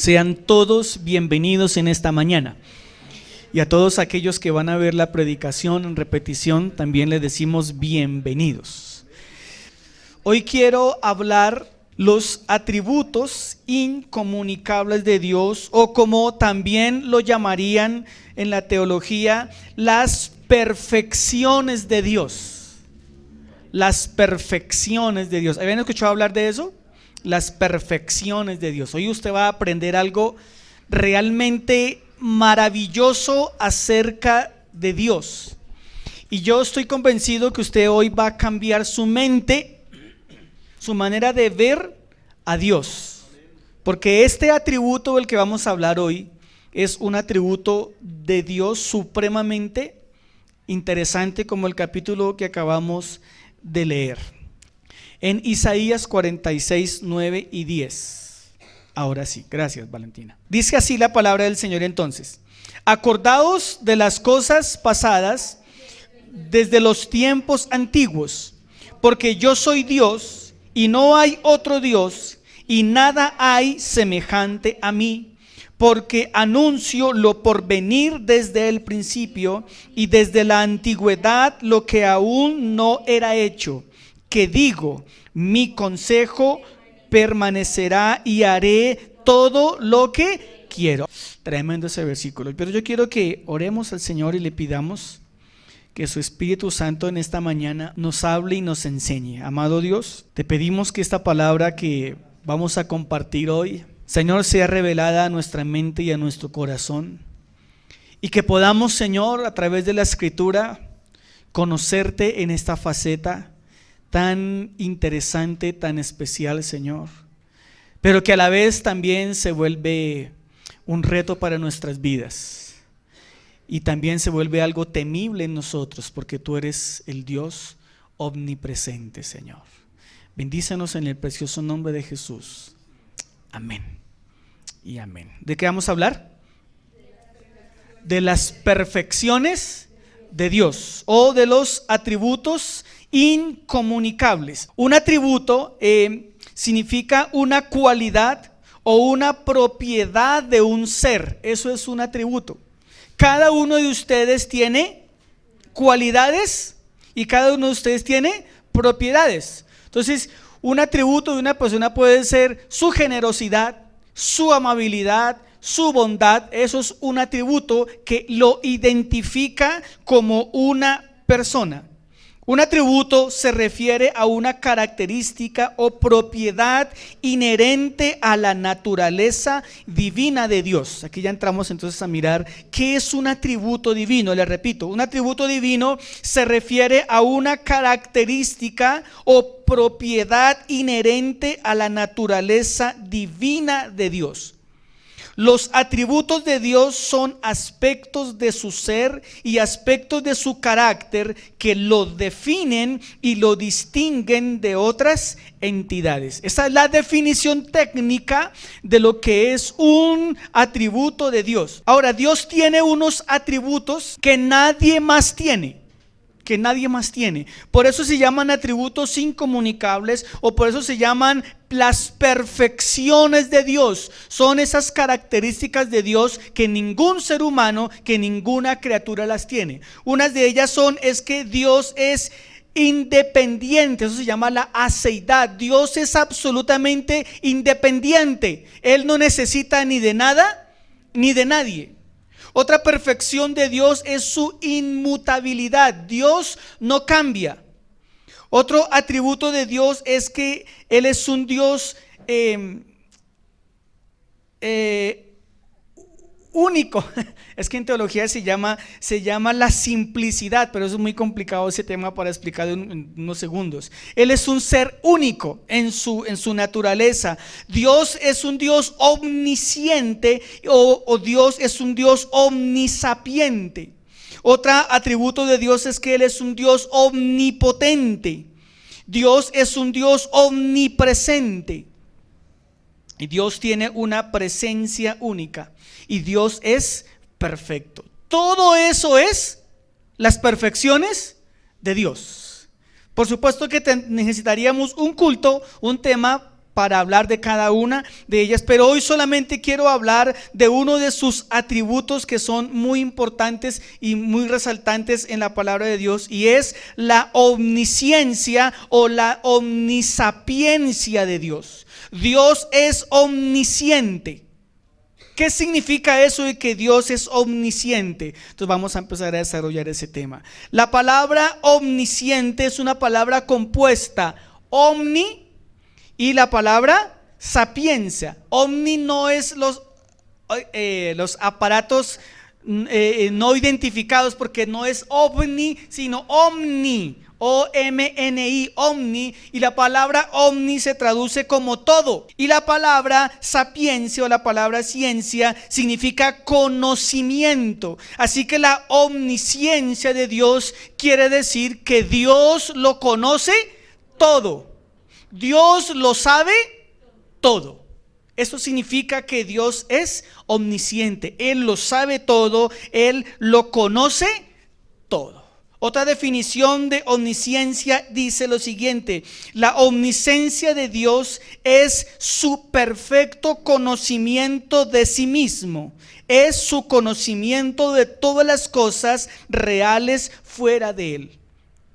Sean todos bienvenidos en esta mañana. Y a todos aquellos que van a ver la predicación en repetición, también les decimos bienvenidos. Hoy quiero hablar los atributos incomunicables de Dios, o como también lo llamarían en la teología, las perfecciones de Dios. Las perfecciones de Dios. ¿Habían escuchado hablar de eso? Las perfecciones de Dios. Hoy usted va a aprender algo realmente maravilloso acerca de Dios. Y yo estoy convencido que usted hoy va a cambiar su mente, su manera de ver a Dios. Porque este atributo del que vamos a hablar hoy es un atributo de Dios supremamente interesante, como el capítulo que acabamos de leer. En Isaías 46, 9 y 10. Ahora sí, gracias Valentina. Dice así la palabra del Señor entonces: acordaos de las cosas pasadas desde los tiempos antiguos, porque yo soy Dios y no hay otro Dios, y nada hay semejante a mí, porque anuncio lo por venir desde el principio y desde la antigüedad lo que aún no era hecho, que digo, mi consejo permanecerá y haré todo lo que quiero. Tremendo ese versículo. Pero yo quiero que oremos al Señor y le pidamos que su Espíritu Santo en esta mañana nos hable y nos enseñe. Amado Dios, te pedimos que esta palabra que vamos a compartir hoy, Señor, sea revelada a nuestra mente y a nuestro corazón, y que podamos, Señor, a través de la Escritura, conocerte en esta faceta tan interesante, tan especial, Señor, pero que a la vez también se vuelve un reto para nuestras vidas, y también se vuelve algo temible en nosotros, porque tú eres el Dios omnipresente, Señor. Bendícenos en el precioso nombre de Jesús. Amén y amén. ¿De qué vamos a hablar? De las perfecciones de Dios, o de los atributos incomunicables. Un atributo significa una cualidad o una propiedad de un ser. Eso es un atributo. Cada uno de ustedes tiene cualidades y cada uno de ustedes tiene propiedades. Entonces, un atributo de una persona puede ser su generosidad, su amabilidad, su bondad. Eso es un atributo que lo identifica como una persona. Un atributo se refiere a una característica o propiedad inherente a la naturaleza divina de Dios. Aquí ya entramos entonces a mirar qué es un atributo divino. Le repito, un atributo divino se refiere a una característica o propiedad inherente a la naturaleza divina de Dios. Los atributos de Dios son aspectos de su ser y aspectos de su carácter que lo definen y lo distinguen de otras entidades. Esa es la definición técnica de lo que es un atributo de Dios. Ahora, Dios tiene unos atributos que nadie más tiene. Por eso se llaman atributos incomunicables, o por eso se llaman las perfecciones de Dios. Son esas características de Dios que ningún ser humano, que ninguna criatura las tiene. Unas de ellas es que Dios es independiente. Eso se llama la aceidad. Dios es absolutamente independiente. Él no necesita ni de nada ni de nadie. Otra perfección de Dios es su inmutabilidad. Dios no cambia. Otro atributo de Dios es que Él es un Dios único. Es que en teología se llama la simplicidad, pero eso es muy complicado ese tema para explicarlo en unos segundos. Él es un ser único en su naturaleza. Dios es un Dios omnisciente, o Dios es un Dios omnisapiente. Otro atributo de Dios es que Él es un Dios omnipotente. Dios es un Dios omnipresente. Y Dios tiene una presencia única. Y Dios es perfecto. Todo eso es las perfecciones de Dios. Por supuesto que necesitaríamos un culto, un tema para hablar de cada una de ellas, pero hoy solamente quiero hablar de uno de sus atributos que son muy importantes y muy resaltantes en la palabra de Dios, y es la omnisciencia o la omnisapiencia de Dios. Dios es omnisciente. ¿Qué significa eso de que Dios es omnisciente? Entonces vamos a empezar a desarrollar ese tema. La palabra omnisciente es una palabra compuesta, omni, y la palabra sapiencia. Omni no es los aparatos no identificados, porque no es ovni, sino omni. O-M-N-I, omni, y la palabra omni se traduce como todo, y la palabra sapiencia o la palabra ciencia significa conocimiento. Así que la omnisciencia de Dios quiere decir que Dios lo conoce todo, Dios lo sabe todo. Eso significa que Dios es omnisciente, Él lo sabe todo, Él lo conoce todo. Otra definición de omnisciencia dice lo siguiente: la omnisciencia de Dios es su perfecto conocimiento de sí mismo, es su conocimiento de todas las cosas reales fuera de Él.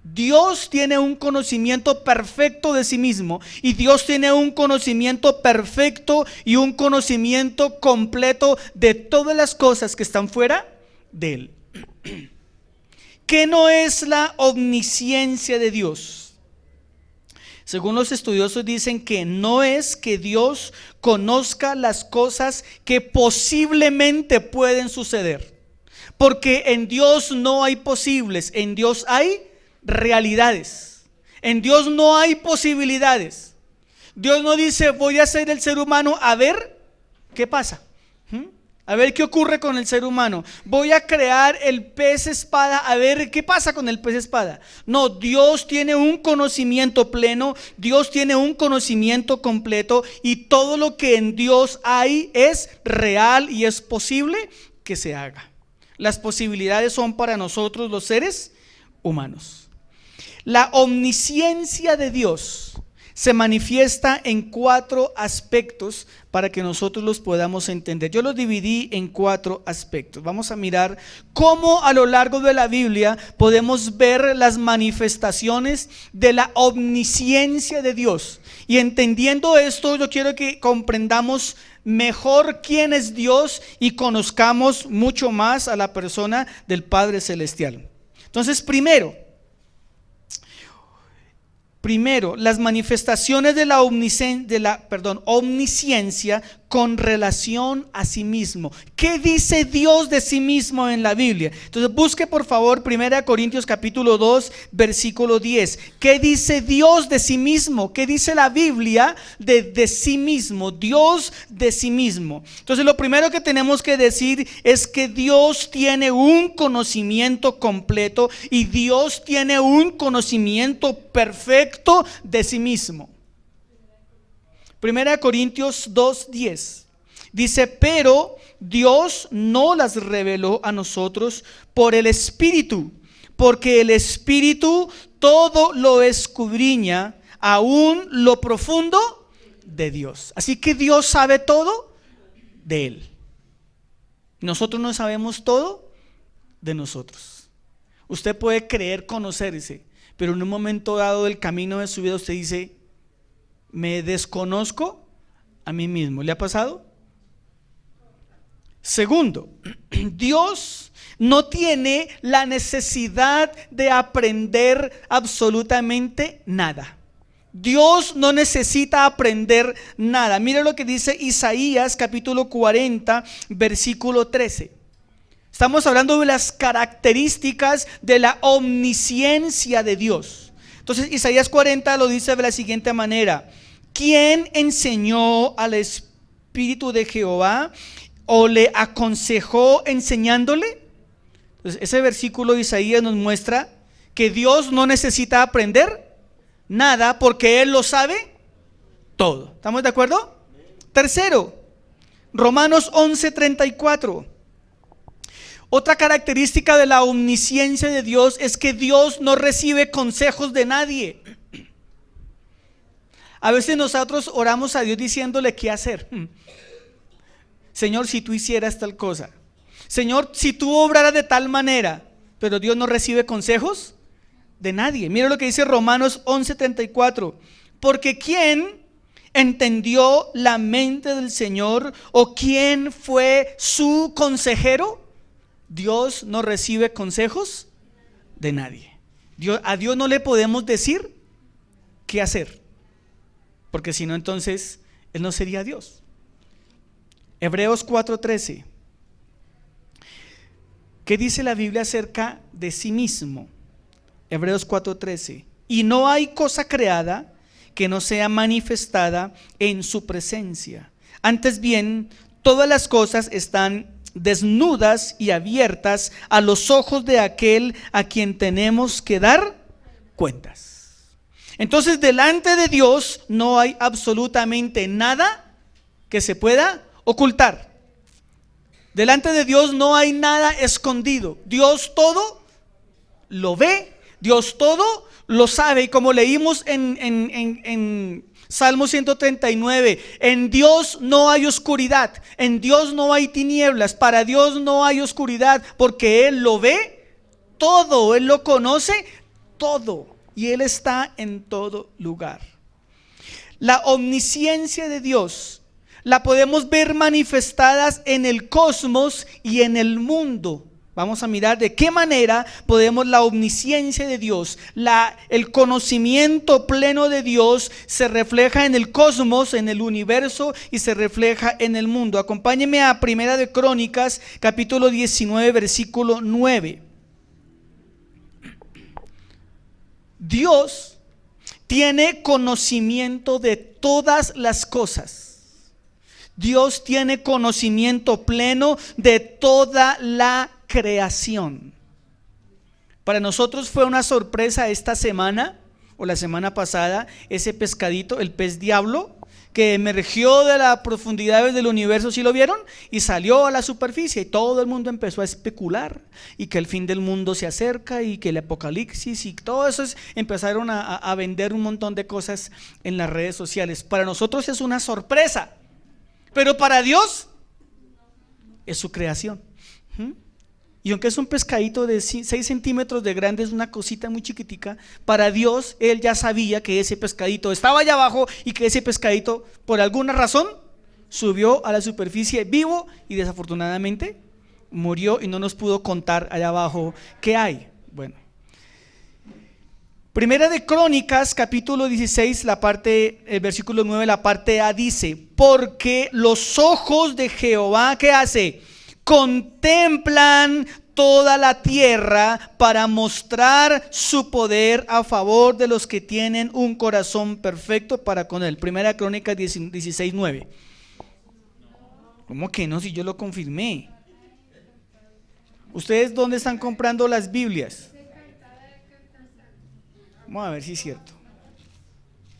Dios tiene un conocimiento perfecto de sí mismo, y Dios tiene un conocimiento perfecto y un conocimiento completo de todas las cosas que están fuera de Él. ¿Qué no es la omnisciencia de Dios? Según los estudiosos dicen que no es que Dios conozca las cosas que posiblemente pueden suceder, porque en Dios no hay posibles, en Dios hay realidades, en Dios no hay posibilidades. Dios no dice: voy a hacer el ser humano a ver qué pasa, a ver qué ocurre con el ser humano, voy a crear el pez espada a ver qué pasa con el pez espada. No, Dios tiene un conocimiento pleno, Dios tiene un conocimiento completo, y todo lo que en Dios hay es real y es posible que se haga. Las posibilidades son para nosotros los seres humanos. La omnisciencia de Dios se manifiesta en 4 aspectos para que nosotros los podamos entender. Yo los dividí en 4 aspectos. Vamos a mirar cómo a lo largo de la Biblia podemos ver las manifestaciones de la omnisciencia de Dios. Y entendiendo esto, yo quiero que comprendamos mejor quién es Dios y conozcamos mucho más a la persona del Padre Celestial. Entonces, primero, las manifestaciones de la omnisciencia con relación a sí mismo. ¿Qué dice Dios de sí mismo en la Biblia? Entonces busque por favor 1 Corintios capítulo 2 versículo 10. ¿Qué dice Dios de sí mismo? ¿Qué dice la Biblia de sí mismo? Dios de sí mismo. Entonces lo primero que tenemos que decir es que Dios tiene un conocimiento completo, y Dios tiene un conocimiento perfecto de sí mismo. 1 Corintios 2:10 dice: pero Dios no las reveló a nosotros por el Espíritu, porque el Espíritu todo lo escudriña, aún lo profundo de Dios. Así que Dios sabe todo de Él. Nosotros no sabemos todo de nosotros. Usted puede creer conocerse, pero en un momento dado del camino de su vida usted dice: me desconozco a mí mismo. ¿Le ha pasado? Segundo, Dios no tiene la necesidad de aprender absolutamente nada. Dios no necesita aprender nada. Mira lo que dice Isaías capítulo 40 versículo 13. Estamos hablando de las características de la omnisciencia de Dios. Entonces Isaías 40 lo dice de la siguiente manera: ¿quién enseñó al Espíritu de Jehová o le aconsejó enseñándole? Entonces ese versículo de Isaías nos muestra que Dios no necesita aprender nada, porque Él lo sabe todo. ¿Estamos de acuerdo? Tercero, Romanos 11:34. Otra característica de la omnisciencia de Dios es que Dios no recibe consejos de nadie. A veces nosotros oramos a Dios diciéndole qué hacer. Señor, si tú hicieras tal cosa. Señor, si tú obraras de tal manera. Pero Dios no recibe consejos de nadie. Mira lo que dice Romanos 11:34. Porque ¿quién entendió la mente del Señor? ¿O quién fue su consejero? Dios no recibe consejos de nadie. A Dios no le podemos decir qué hacer, porque si no, entonces Él no sería Dios. Hebreos 4:13. ¿Qué dice la Biblia acerca de sí mismo? Hebreos 4:13. Y no hay cosa creada que no sea manifestada en su presencia. Antes bien, todas las cosas están desnudas y abiertas a los ojos de aquel a quien tenemos que dar cuentas. Entonces, delante de Dios no hay absolutamente nada que se pueda ocultar. Delante de Dios no hay nada escondido. Dios todo lo ve, Dios todo lo sabe. Y como leímos en Salmo 139, en Dios no hay oscuridad, en Dios no hay tinieblas, para Dios no hay oscuridad, porque Él lo ve todo, Él lo conoce todo y Él está en todo lugar. La omnisciencia de Dios la podemos ver manifestadas en el cosmos y en el mundo. Vamos a mirar de qué manera podemos la omnisciencia de Dios, el conocimiento pleno de Dios se refleja en el cosmos, en el universo y se refleja en el mundo. Acompáñeme a Primera de Crónicas, capítulo 19, versículo 9. Dios tiene conocimiento de todas las cosas. Dios tiene conocimiento pleno de toda la creación. Para nosotros fue una sorpresa esta semana o la semana pasada ese pescadito, el pez diablo, que emergió de las profundidades del universo, ¿sí lo vieron? Y salió a la superficie y todo el mundo empezó a especular y que el fin del mundo se acerca y que el apocalipsis y todo eso empezaron a vender un montón de cosas en las redes sociales. Para nosotros es una sorpresa, pero para Dios es su creación. Y aunque es un pescadito de 6 centímetros de grande, es una cosita muy chiquitica, para Dios, Él ya sabía que ese pescadito estaba allá abajo y que ese pescadito, por alguna razón, subió a la superficie vivo y desafortunadamente murió y no nos pudo contar allá abajo qué hay. Bueno, Primera de Crónicas, capítulo 16, el versículo 9, la parte A dice: porque los ojos de Jehová, ¿qué hace? Contemplan toda la tierra para mostrar su poder a favor de los que tienen un corazón perfecto para con él. Primera Crónicas 16:9. ¿Cómo que no? Si yo lo confirmé. ¿Ustedes dónde están comprando las Biblias? Vamos a ver si es cierto.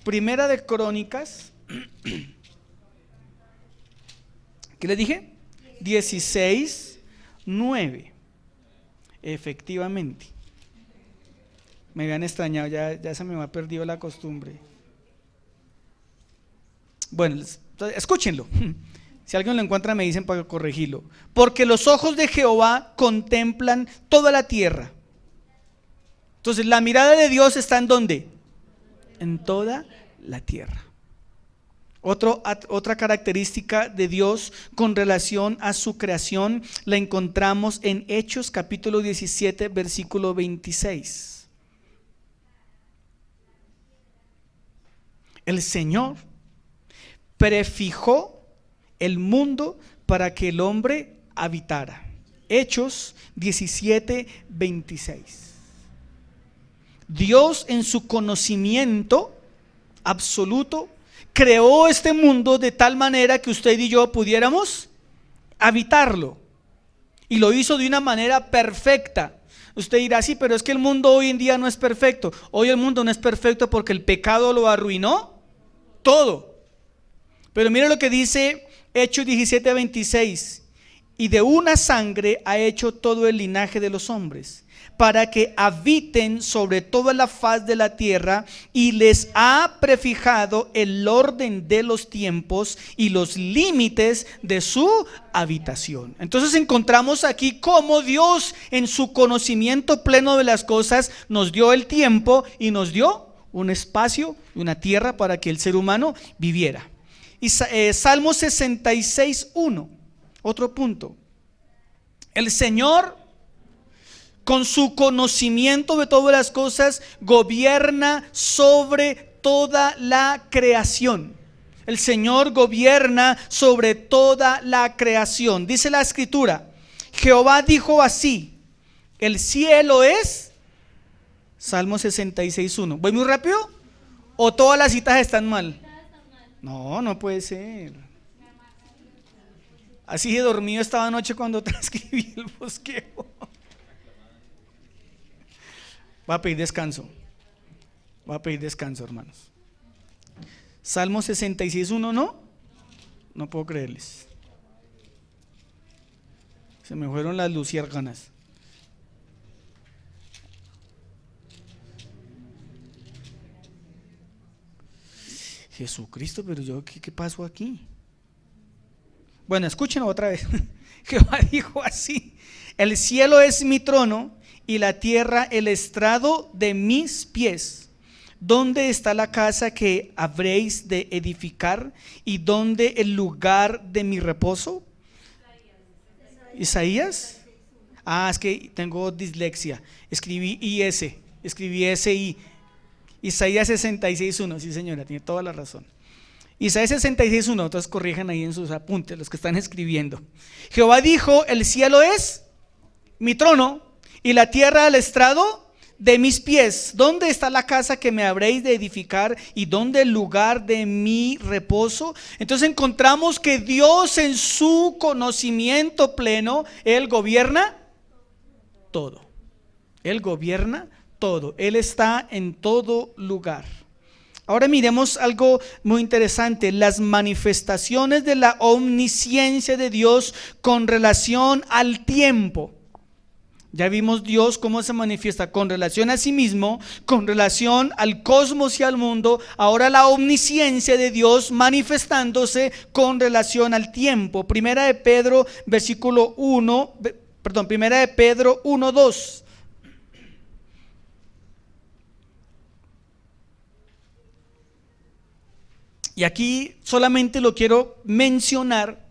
Primera de Crónicas. ¿Qué les dije? 16:9. Efectivamente. Me habían extrañado, ya se me ha perdido la costumbre. Bueno, escúchenlo. Si alguien lo encuentra me dicen para corregirlo. Porque los ojos de Jehová contemplan toda la tierra. Entonces la mirada de Dios está ¿en dónde? En toda la tierra. Otra característica de Dios con relación a su creación la encontramos en Hechos capítulo 17 versículo 26. El Señor prefijó el mundo para que el hombre habitara. Hechos 17, 26. Dios en su conocimiento absoluto creó este mundo de tal manera que usted y yo pudiéramos habitarlo. Y lo hizo de una manera perfecta. Usted dirá, sí, pero es que el mundo hoy en día no es perfecto. Hoy el mundo no es perfecto porque el pecado lo arruinó todo. Pero mire lo que dice Hechos 17:26. y de una sangre ha hecho todo el linaje de los hombres, para que habiten sobre toda la faz de la tierra, y les ha prefijado el orden de los tiempos y los límites de su habitación. Entonces encontramos aquí cómo Dios, en su conocimiento pleno de las cosas, nos dio el tiempo y nos dio un espacio, una tierra para que el ser humano viviera. Y Salmo 66:1, otro punto. El Señor, con su conocimiento de todas las cosas, gobierna sobre toda la creación. El Señor gobierna sobre toda la creación. Dice la Escritura: Jehová dijo así: el cielo es... Salmo 66:1. ¿Voy muy rápido? ¿O todas las citas están mal? No, no puede ser. Así de dormido estaba anoche cuando transcribí el bosquejo. Va a pedir descanso. Va a pedir descanso, hermanos. Salmo 66:1, ¿no? No puedo creerles. Se me fueron las luciérnagas. Jesucristo, pero yo, ¿qué pasó aquí? Bueno, escúchenlo otra vez. Jehová dijo así: el cielo es mi trono y la tierra el estrado de mis pies. ¿Dónde está la casa que habréis de edificar y dónde el lugar de mi reposo? ¿Isaías? Es que tengo dislexia. Escribí IS, escribí SI. Isaías 66:1, sí señora, tiene toda la razón. Isaías 66:1, entonces corrijan ahí en sus apuntes los que están escribiendo. Jehová dijo: el cielo es mi trono y la tierra el estrado de mis pies. ¿Dónde está la casa que me habréis de edificar y dónde el lugar de mi reposo? Entonces encontramos que Dios, en su conocimiento pleno, Él gobierna todo. Él gobierna todo. Él está en todo lugar. Ahora miremos algo muy interesante: las manifestaciones de la omnisciencia de Dios con relación al tiempo. Ya vimos Dios cómo se manifiesta con relación a sí mismo, con relación al cosmos y al mundo. Ahora la omnisciencia de Dios manifestándose con relación al tiempo. Primera de Pedro 1:2. Y aquí solamente lo quiero mencionar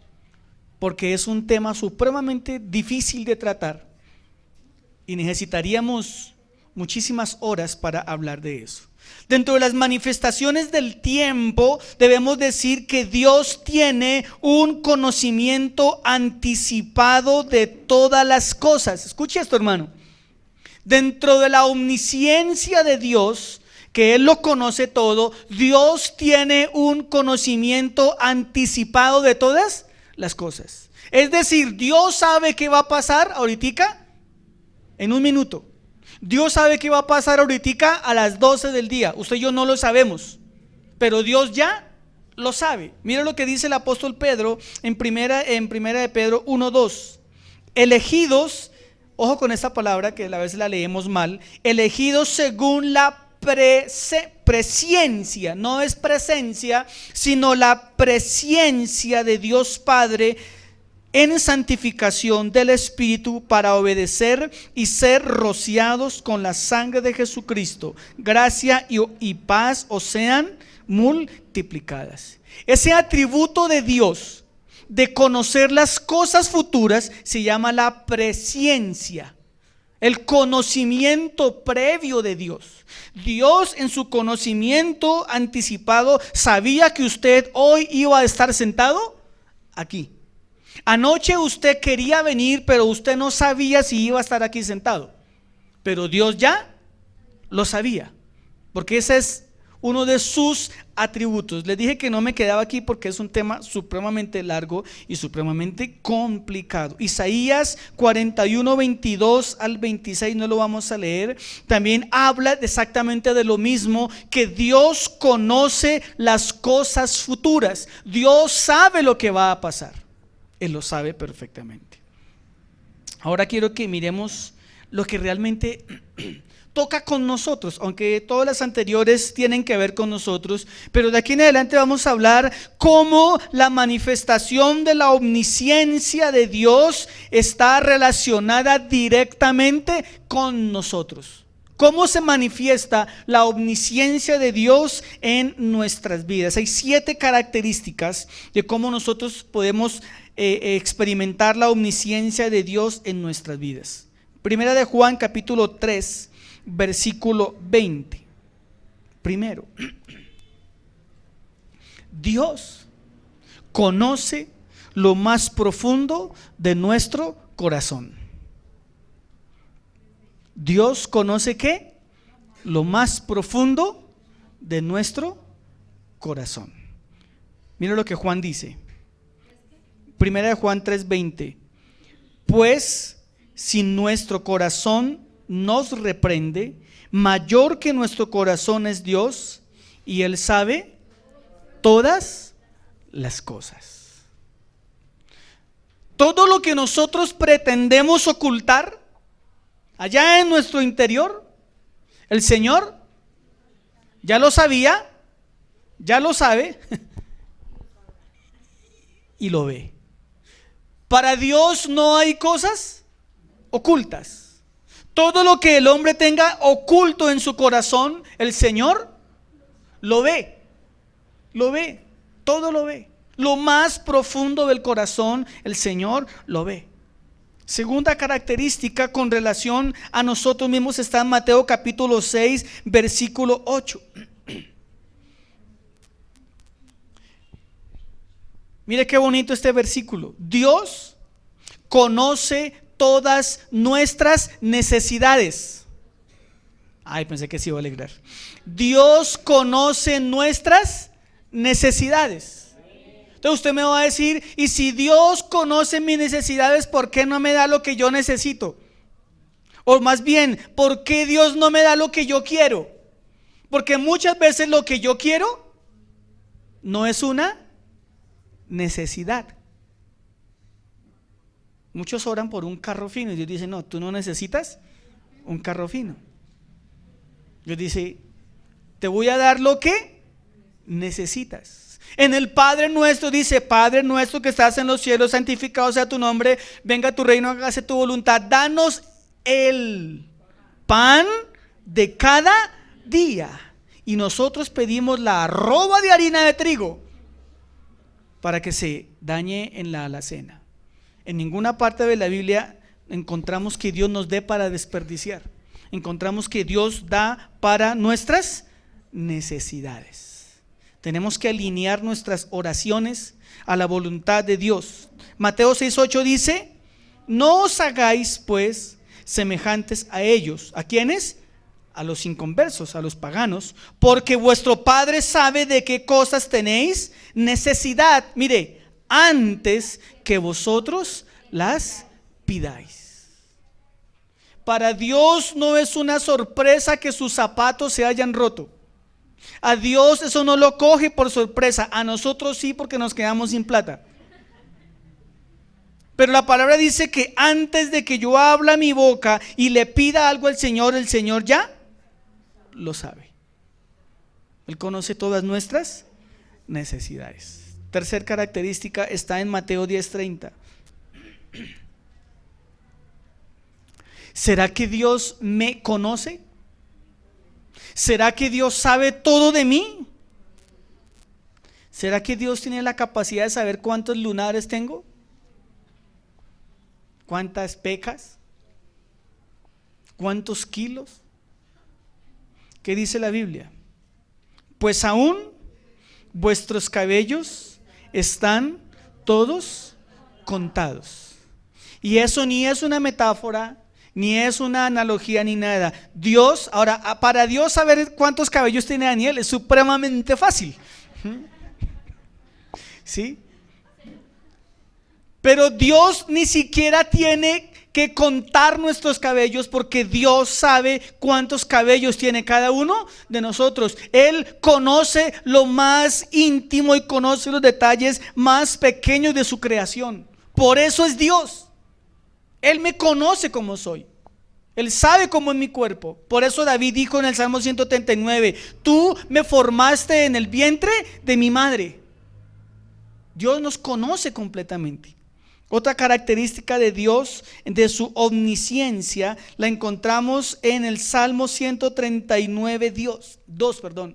porque es un tema supremamente difícil de tratar y necesitaríamos muchísimas horas para hablar de eso. Dentro de las manifestaciones del tiempo debemos decir que Dios tiene un conocimiento anticipado de todas las cosas. Escuche esto, hermano. Dentro de la omnisciencia de Dios, que Él lo conoce todo, Dios tiene un conocimiento anticipado de todas las cosas. Es decir, Dios sabe qué va a pasar ahorita en un minuto. Dios sabe qué va a pasar ahorita a las 12 del día. Usted y yo no lo sabemos, pero Dios ya lo sabe. Mira lo que dice el apóstol Pedro en primera de Pedro 1:2. Elegidos, ojo con esta palabra que a veces la leemos mal, elegidos según la presciencia, no es presencia, sino la presciencia de Dios Padre en santificación del Espíritu, para obedecer y ser rociados con la sangre de Jesucristo. Gracia y paz os sean multiplicadas. Ese atributo de Dios de conocer las cosas futuras se llama la presciencia. El conocimiento previo de Dios. Dios, en su conocimiento anticipado, sabía que usted hoy iba a estar sentado aquí. Anoche usted quería venir, pero usted no sabía si iba a estar aquí sentado. Pero Dios ya lo sabía, porque ese es uno de sus atributos. Les dije que no me quedaba aquí porque es un tema supremamente largo y supremamente complicado. Isaías 41:22 al 26, no lo vamos a leer. También habla exactamente de lo mismo, que Dios conoce las cosas futuras. Dios sabe lo que va a pasar. Él lo sabe perfectamente. Ahora quiero que miremos lo que realmente toca con nosotros, aunque todas las anteriores tienen que ver con nosotros, pero de aquí en adelante vamos a hablar cómo la manifestación de la omnisciencia de Dios está relacionada directamente con nosotros. ¿Cómo se manifiesta la omnisciencia de Dios en nuestras vidas? Hay 7 características de cómo nosotros podemos experimentar la omnisciencia de Dios en nuestras vidas. Primera de Juan capítulo 3, versículo 20. Primero, Dios conoce lo más profundo de nuestro corazón. Dios conoce ¿qué? Lo más profundo de nuestro corazón. Mira lo que Juan dice. Primera de Juan 3:20. Pues si nuestro corazón nos reprende, mayor que nuestro corazón es Dios, y Él sabe todas las cosas. Todo lo que nosotros pretendemos ocultar allá en nuestro interior, el Señor ya lo sabía, ya lo sabe y lo ve. Para Dios no hay cosas ocultas. Todo lo que el hombre tenga oculto en su corazón, el Señor lo ve, todo lo ve. Lo más profundo del corazón, el Señor lo ve. Segunda característica con relación a nosotros mismos está en Mateo capítulo 6, versículo 8. Mire qué bonito este versículo. Dios conoce todas nuestras necesidades. Ay, pensé que se iba a alegrar. Dios conoce nuestras necesidades. Entonces usted me va a decir, y si Dios conoce mis necesidades, ¿por qué no me da lo que yo necesito? O más bien, ¿por qué Dios no me da lo que yo quiero? Porque muchas veces lo que yo quiero no es una necesidad. Muchos oran por un carro fino y Dios dice, no, tú no necesitas un carro fino. Dios dice, te voy a dar lo que necesitas. En el Padre Nuestro dice, Padre nuestro que estás en los cielos, santificado sea tu nombre, venga tu reino, hágase tu voluntad. Danos el pan de cada día. Y nosotros pedimos la arroba de harina de trigo para que se dañe en la alacena. En ninguna parte de la Biblia encontramos que Dios nos dé para desperdiciar. Encontramos que Dios da para nuestras necesidades. Tenemos que alinear nuestras oraciones a la voluntad de Dios. Mateo 6:8 dice, no os hagáis pues semejantes a ellos. ¿A quiénes? A los inconversos, a los paganos, porque vuestro Padre sabe de qué cosas tenéis necesidad. Mire, antes que vosotros las pidáis. Para Dios no es una sorpresa que sus zapatos se hayan roto. A Dios eso no lo coge por sorpresa. A nosotros sí, porque nos quedamos sin plata. Pero la palabra dice que antes de que yo abra mi boca y le pida algo al Señor, el Señor ya lo sabe. Él conoce todas nuestras necesidades. Tercer característica está en Mateo 10:30. ¿Será que Dios me conoce? ¿Será que Dios sabe todo de mí? ¿Será que Dios tiene la capacidad de saber cuántos lunares tengo? ¿Cuántas pecas? ¿Cuántos kilos? ¿Qué dice la Biblia? Pues aún vuestros cabellos están todos contados. Y eso ni es una metáfora, ni es una analogía, ni nada. Dios, ahora, para Dios saber cuántos cabellos tiene Daniel es supremamente fácil. ¿Sí? Pero Dios ni siquiera tiene que contar nuestros cabellos, porque Dios sabe cuántos cabellos tiene cada uno de nosotros. Él conoce lo más íntimo y conoce los detalles más pequeños de su creación. Por eso es Dios. Él me conoce como soy. Él sabe cómo es mi cuerpo. Por eso David dijo en el Salmo 139, tú me formaste en el vientre de mi madre. Dios nos conoce completamente. Otra característica de Dios, de su omnisciencia, la encontramos en el Salmo 139, 2.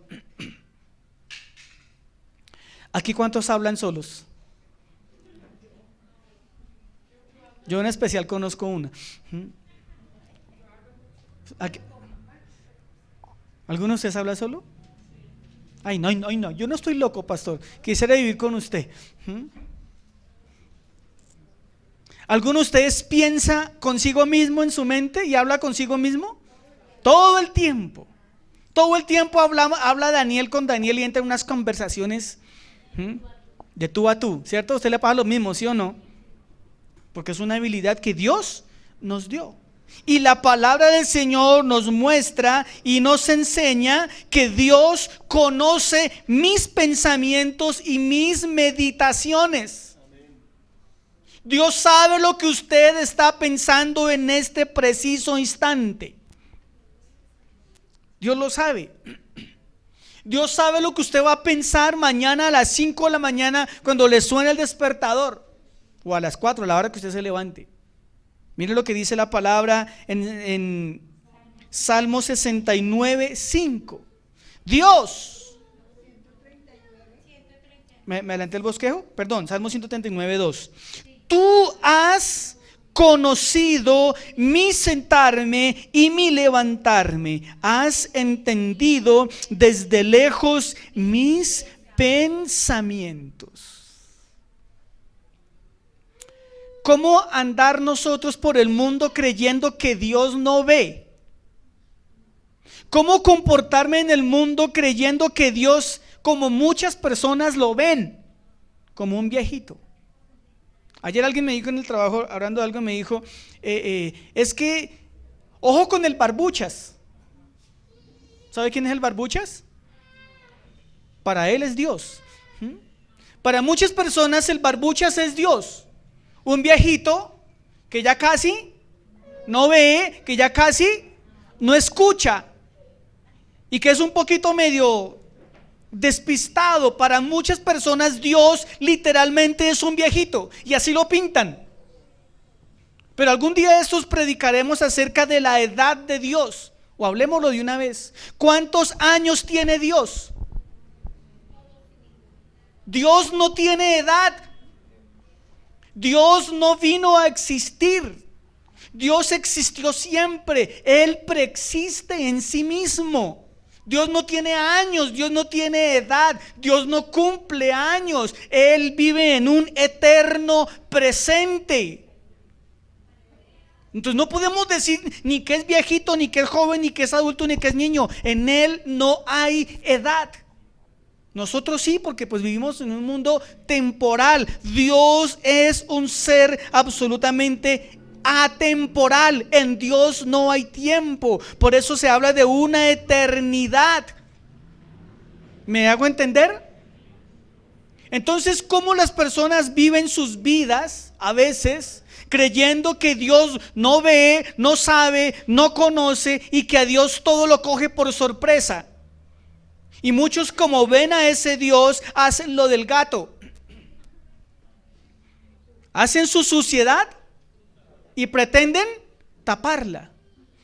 ¿Aquí cuántos hablan solos? Yo en especial conozco una. ¿Alguno de ustedes habla solo? Ay, no, yo no estoy loco, pastor. Quisiera vivir con usted. ¿Alguno de ustedes piensa consigo mismo en su mente y habla consigo mismo? Todo el tiempo. Todo el tiempo habla Daniel con Daniel y entra en unas conversaciones de tú a tú, ¿cierto? A usted le pasa lo mismo, ¿sí o no? Porque es una habilidad que Dios nos dio. Y la palabra del Señor nos muestra y nos enseña que Dios conoce mis pensamientos y mis meditaciones. Dios sabe lo que usted está pensando en este preciso instante. Dios lo sabe. Dios sabe lo que usted va a pensar mañana a las 5 de la mañana cuando le suene el despertador, o a las 4, a la hora que usted se levante. Mire lo que dice la palabra en Salmo 69, 5. Dios. ¿Me adelanté el bosquejo? Perdón, Salmo 139, 2. Tú has conocido mi sentarme y mi levantarme. Has entendido desde lejos mis pensamientos. ¿Cómo andar nosotros por el mundo creyendo que Dios no ve? ¿Cómo comportarme en el mundo creyendo que Dios, como muchas personas lo ven, como un viejito? Ayer alguien me dijo en el trabajo, hablando de algo, me dijo, es que, ojo con el barbuchas. ¿Sabe quién es el barbuchas? Para él es Dios. Para muchas personas el barbuchas es Dios. Un viejito que ya casi no ve, que ya casi no escucha y que es un poquito medio despistado. Para muchas personas Dios literalmente es un viejito y así lo pintan. Pero algún día de estos predicaremos acerca de la edad de Dios, o hablemoslo de una vez. ¿Cuántos años tiene Dios? Dios no tiene edad. Dios no vino a existir. Dios existió siempre. Él preexiste en sí mismo. Dios no tiene años, Dios no tiene edad, Dios no cumple años. Él vive en un eterno presente. Entonces no podemos decir ni que es viejito, ni que es joven, ni que es adulto, ni que es niño. En Él no hay edad. Nosotros sí, porque pues vivimos en un mundo temporal. Dios es un ser absolutamente atemporal. En Dios no hay tiempo. Por eso se habla de una eternidad. ¿Me hago entender? Entonces, ¿cómo las personas viven sus vidas a veces creyendo que Dios no ve, no sabe, no conoce y que a Dios todo lo coge por sorpresa? Y muchos, como ven a ese Dios, hacen lo del gato. Hacen su suciedad y pretenden taparla.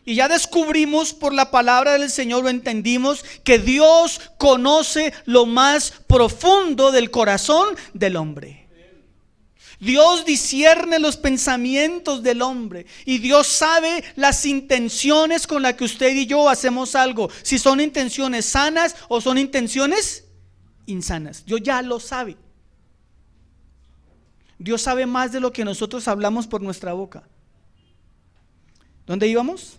Y ya descubrimos por la palabra del Señor, lo entendimos, que Dios conoce lo más profundo del corazón del hombre. Dios discierne los pensamientos del hombre y Dios sabe las intenciones con las que usted y yo hacemos algo, si son intenciones sanas o son intenciones insanas. Dios ya lo sabe. Dios sabe más de lo que nosotros hablamos por nuestra boca. ¿Dónde íbamos?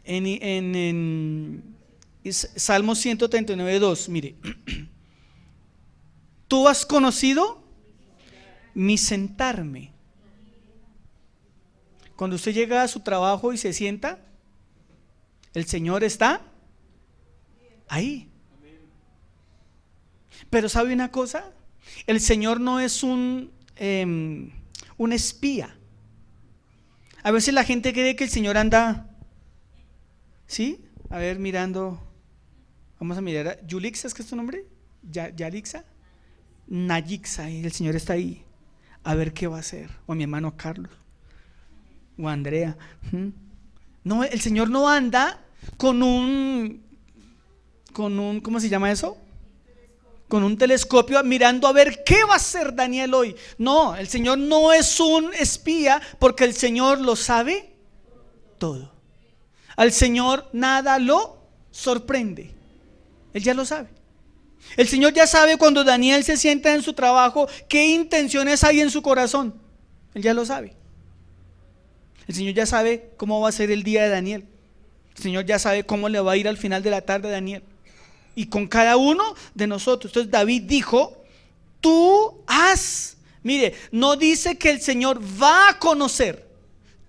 En Salmo 139, 2. Mire, tú has conocido mi sentarme. Cuando usted llega a su trabajo y se sienta, el Señor está ahí. Pero ¿sabe una cosa? El Señor no es un un espía. A veces la gente cree que el Señor anda, ¿sí? A ver, mirando, vamos a mirar, ¿Yulixa es que es tu nombre? ¿Yalixa? Nayixa, y el Señor está ahí, a ver qué va a hacer, o a mi hermano Carlos, o a Andrea. No, el Señor no anda con un, ¿cómo se llama eso? Con un telescopio mirando a ver qué va a hacer Daniel hoy. No, el Señor no es un espía, porque el Señor lo sabe todo. Al Señor nada lo sorprende. Él ya lo sabe. El Señor ya sabe cuando Daniel se sienta en su trabajo qué intenciones hay en su corazón. Él ya lo sabe. El Señor ya sabe cómo va a ser el día de Daniel. El Señor ya sabe cómo le va a ir al final de la tarde a Daniel. Y con cada uno de nosotros. Entonces David dijo, tú has, mire, no dice que el Señor va a conocer.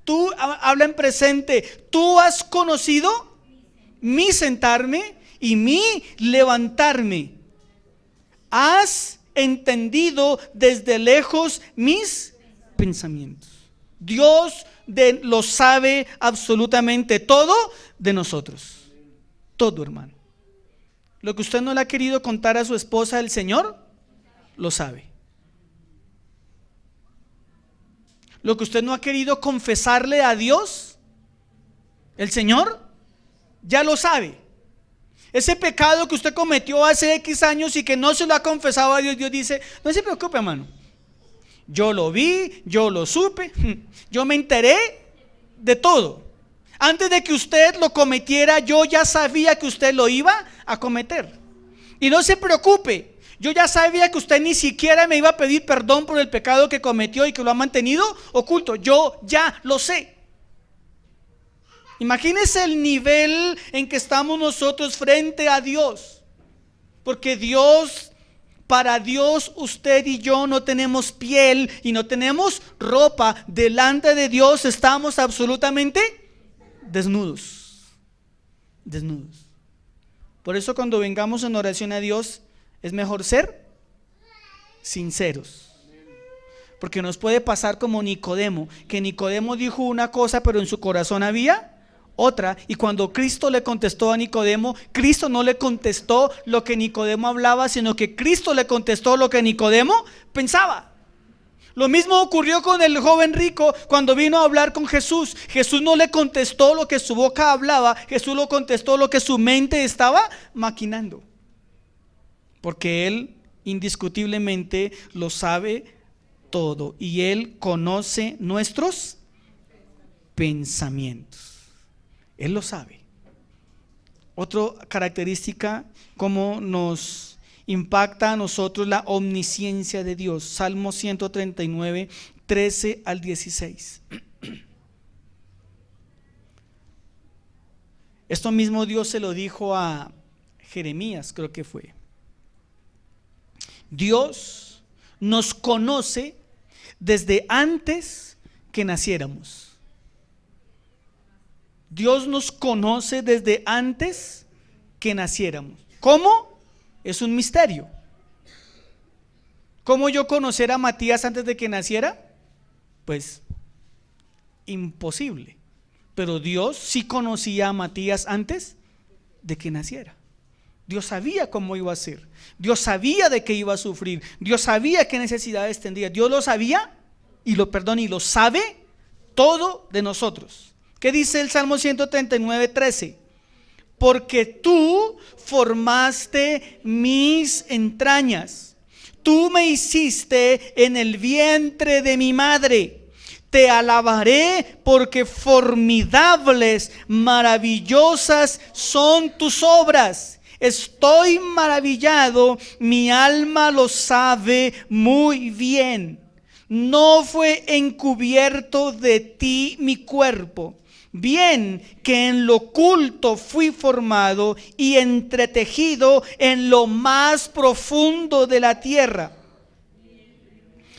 Tú, habla en presente, tú has conocido mi sentarme y mi levantarme. Has entendido desde lejos mis pensamientos. Dios lo sabe absolutamente todo de nosotros. Todo, hermano. Lo que usted no le ha querido contar a su esposa, el Señor lo sabe. Lo que usted no ha querido confesarle a Dios, el Señor ya lo sabe. Ese pecado que usted cometió hace X años y que no se lo ha confesado a Dios, Dios dice, no se preocupe, hermano. Yo lo vi, yo lo supe, yo me enteré de todo. Antes de que usted lo cometiera, yo ya sabía que usted lo iba a cometer. Y no se preocupe, yo ya sabía que usted ni siquiera me iba a pedir perdón por el pecado que cometió y que lo ha mantenido oculto. Yo ya lo sé. Imagínese el nivel en que estamos nosotros frente a Dios. Porque Dios, para Dios, usted y yo no tenemos piel y no tenemos ropa. Delante de Dios estamos absolutamente desnudos. Desnudos. Por eso cuando vengamos en oración a Dios, es mejor ser sinceros. Porque nos puede pasar como Nicodemo, que Nicodemo dijo una cosa, pero en su corazón había otra. Y cuando Cristo le contestó a Nicodemo, Cristo no le contestó lo que Nicodemo hablaba, sino que Cristo le contestó lo que Nicodemo pensaba. Lo mismo ocurrió con el joven rico cuando vino a hablar con Jesús. Jesús no le contestó lo que su boca hablaba, Jesús le contestó lo que su mente estaba maquinando. Porque Él indiscutiblemente lo sabe todo y Él conoce nuestros pensamientos. Él lo sabe. Otra característica, como nos impacta a nosotros la omnisciencia de Dios. Salmo 139, 13 al 16. Esto mismo Dios se lo dijo a Jeremías, creo que fue. Dios nos conoce desde antes que naciéramos. Dios nos conoce desde antes que naciéramos. ¿Cómo? Es un misterio. ¿Cómo yo conocer a Matías antes de que naciera? Pues imposible. Pero Dios sí conocía a Matías antes de que naciera. Dios sabía cómo iba a ser. Dios sabía de qué iba a sufrir. Dios sabía qué necesidades tendría. Dios lo sabía y lo sabe todo de nosotros. ¿Qué dice el Salmo 139, 13? Porque tú formaste mis entrañas, tú me hiciste en el vientre de mi madre. Te alabaré porque formidables, maravillosas son tus obras. Estoy maravillado, mi alma lo sabe muy bien. No fue encubierto de ti mi cuerpo. Bien que en lo oculto fui formado y entretejido en lo más profundo de la tierra.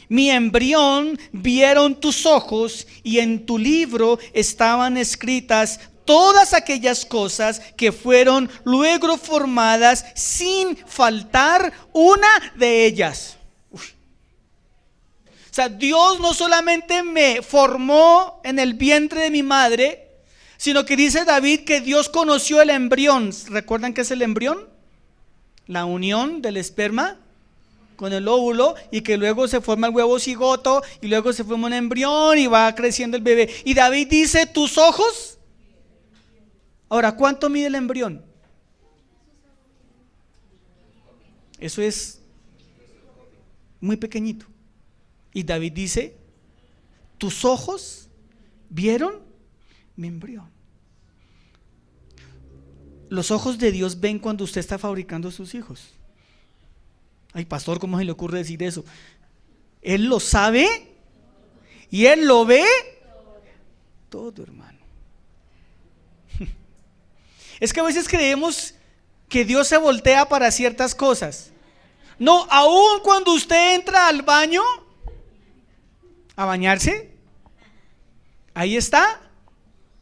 Mi embrión vieron tus ojos y en tu libro estaban escritas todas aquellas cosas que fueron luego formadas sin faltar una de ellas. sea, Dios no solamente me formó en el vientre de mi madre, sino que dice David que Dios conoció el embrión. ¿Recuerdan qué es el embrión? La unión del esperma con el óvulo, y que luego se forma el huevo cigoto y luego se forma un embrión y va creciendo el bebé. Y David dice, tus ojos. Ahora, ¿cuánto mide el embrión? Eso es muy pequeñito. Y David dice, tus ojos vieron mi embrión. Los ojos de Dios ven cuando usted está fabricando sus hijos. Ay, pastor, ¿cómo se le ocurre decir eso? Él lo sabe y Él lo ve todo, hermano. Es que a veces creemos que Dios se voltea para ciertas cosas. No, aún cuando usted entra al baño a bañarse, ahí está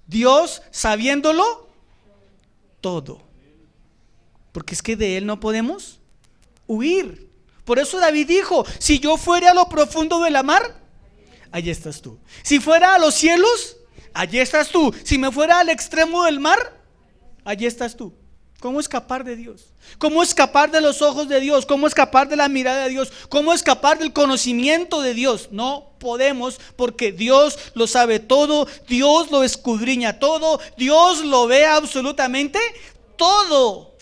Dios sabiéndolo todo. Porque es que de Él no podemos huir. Por eso David dijo, si yo fuera a lo profundo de la mar, allí estás tú. Si fuera a los cielos, allí estás tú. Si me fuera al extremo del mar, allí estás tú. ¿Cómo escapar de Dios? ¿Cómo escapar de los ojos de Dios? ¿Cómo escapar de la mirada de Dios? ¿Cómo escapar del conocimiento de Dios? No podemos, porque Dios lo sabe todo, Dios lo escudriña todo, Dios lo ve absolutamente todo.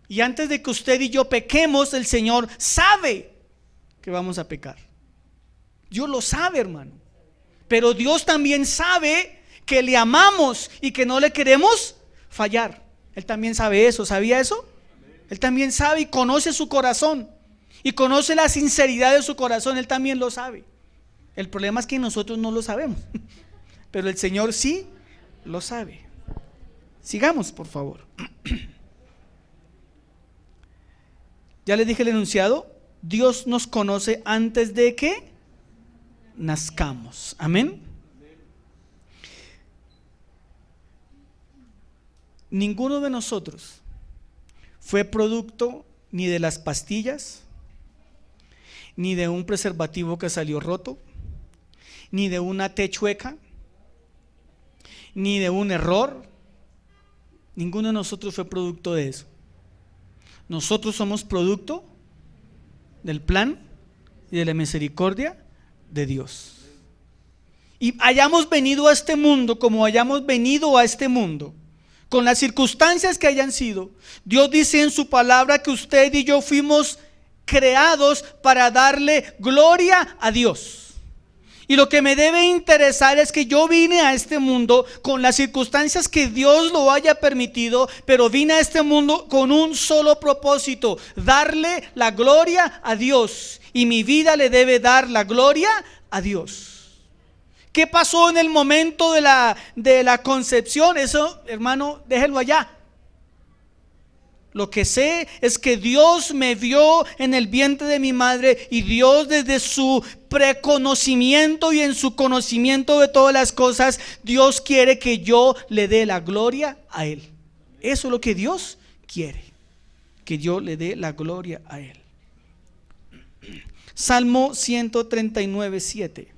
Y antes de que usted y yo pequemos, el Señor sabe que vamos a pecar. Dios lo sabe, hermano. Pero Dios también sabe que le amamos y que no le queremos fallar. Él también sabe eso. ¿Sabía eso? Él también sabe y conoce su corazón. Y conoce la sinceridad de su corazón. Él también lo sabe. El problema es que nosotros no lo sabemos. Pero el Señor sí lo sabe. Sigamos, por favor. Ya les dije el enunciado. Dios nos conoce antes de que nazcamos. Amén. Ninguno de nosotros fue producto ni de las pastillas, ni de un preservativo que salió roto, ni de una T chueca, ni de un error. Ninguno de nosotros fue producto de eso. Nosotros somos producto del plan y de la misericordia de Dios. Y hayamos venido a este mundo como hayamos venido a este mundo, con las circunstancias que hayan sido, Dios dice en su palabra que usted y yo fuimos creados para darle gloria a Dios. Y lo que me debe interesar es que yo vine a este mundo con las circunstancias que Dios lo haya permitido, pero vine a este mundo con un solo propósito: darle la gloria a Dios. Y mi vida le debe dar la gloria a Dios. ¿Qué pasó en el momento de la concepción? Eso, hermano, déjelo allá. Lo que sé es que Dios me vio en el vientre de mi madre, y Dios, desde su preconocimiento y en su conocimiento de todas las cosas, Dios quiere que yo le dé la gloria a Él. Eso es lo que Dios quiere, que yo le dé la gloria a Él. Salmo 139, 7.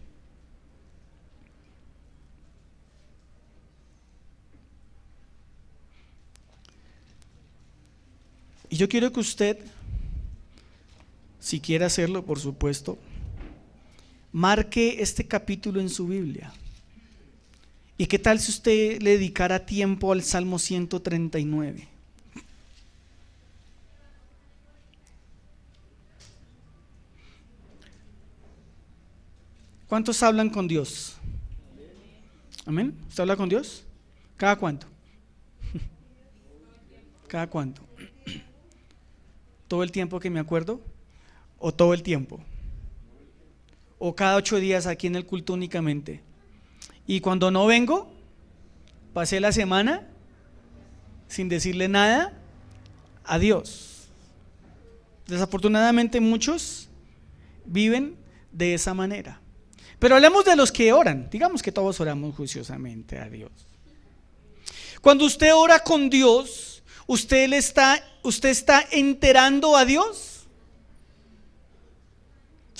Y yo quiero que usted, si quiere hacerlo, por supuesto, marque este capítulo en su Biblia. ¿Y qué tal si usted le dedicara tiempo al Salmo 139? ¿Cuántos hablan con Dios? ¿Amén? ¿Usted habla con Dios? ¿Cada cuánto? ¿Cada cuánto? ¿Todo el tiempo que me acuerdo? ¿O todo el tiempo? ¿O cada 8 días aquí en el culto únicamente? Y cuando no vengo, pasé la semana sin decirle nada a Dios. Desafortunadamente muchos viven de esa manera. Pero hablemos de los que oran. Digamos que todos oramos juiciosamente a Dios. Cuando usted ora con Dios, ¿usted está enterando a Dios?